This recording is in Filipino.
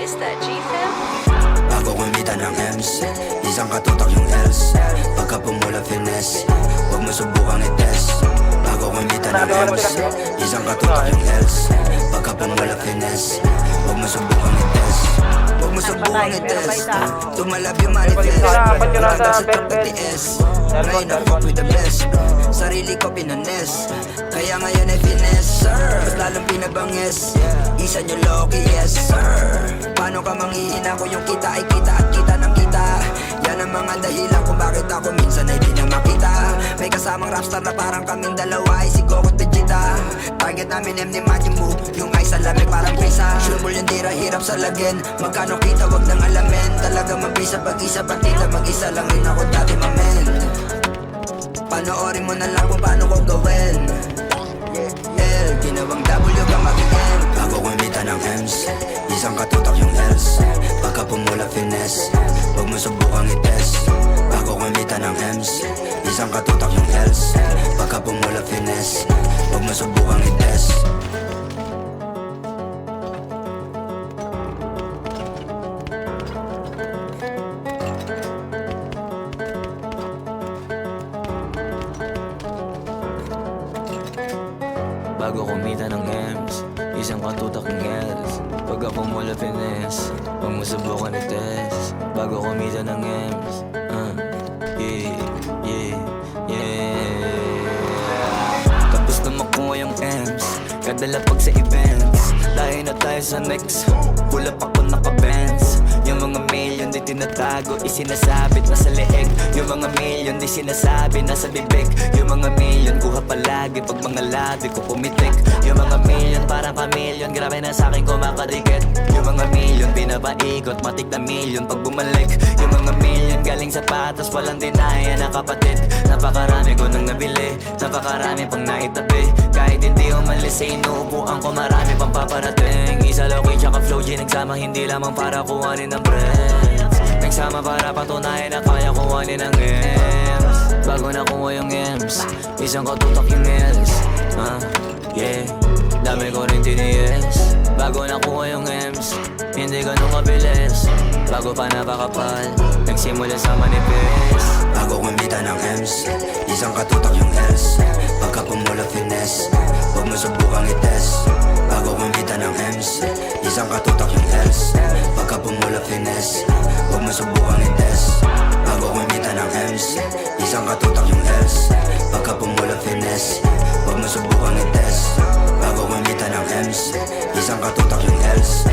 is that G-Fam? Bago kumita ng M's, isang katutak yung L's. Pagka pumula finesse, huwag mo subukang i-test. Bago kumita ng M's, isang katutak yung L's. Pagka pumula finesse, huwag mo subukang i-test. Huwag mo subukang i-test. Tumalab yung manifest, hanggang sa top of the S. Ngayon na fuck with the best, sarili ko pinanes, kaya ngayon ay finesse, sir. Ba't lalong pinabangis, isa nyo loki, yes sir. Paano ka manghihina ko yung kita ay kita at kita ng kita? Yan ang mga dahilan kung bakit ako minsan ay di na makita. May kasamang rapstar na parang kaming dalawa ay si Coco at Vegeta. Target namin M ni Majin Buu, yung ay sa lamig parang prisa. Sureball yung tira, hirap sa lagin. Magkano kita, wag nang alamin. Talaga mabisa pag-isa, patila mag-isa lang rin ako dati mamen. Panoorin mo na lang kung paano ko gawin. L, ginawang W ka mag-M. Bago kumita ng M's, isang katutak yung L's. Pagka pumula finesse, huwag mo subukang i-test. Bago kumita ng M's, isang katutak yung L's. Pagka pumula finesse, huwag mo subukang i-test. Bago kumita ng M's, isang katutak ng L's. Pag ako mula finesse, huwag mo subukan i-test. Bago kumita ng M's, tapos na makuha yung M's, kadala pag sa events. Dahil na tayo sa next, pulap ako naka-Benz. Yung mga million di tinatago, isinasabit na sa leeg. Yung mga million di sinasabi nasa bibig. Yung mga million kuha palagi pag mga labi ko pumitik. Yung mga million parang kamilyon, grabe na sa'kin kumakadikit. Yung mga million pinapaikot, matik na million pag bumalik. Yung mga million galing sa patas, walang dinaya na kapatid. Napakarami ko nang nabili, napakarami pang naitabi. Kahit hindi umalis sa inuupuan ko, marami pang paparating. Isa low-key tsaka flow G, nagsama hindi lamang para kuhanin ng friends. Nagsama para patunayan na kaya kuhanin ng M's. Bago nakuha yung M's, isang katutak yung L's. Dami ko rin tiniyes. Bago nakuha yung M's, hindi ganun kabilis. Bago pa napakapal, nagsimula sa manifest. Bago kumita ng M's, isang katutak yung L's. Pagka pumula finesse, huwag mo subukang i-test. Bago kumita ng M's, isang katutak yung L's. Pagka pumula finesse, huwag mo subukang i-test. Bago kumita ng M's, isang katutak yung L's. Pagka pumula finesse, huwag mo subukang i-test. Bago kumita ng M's, isang katutak yung L's.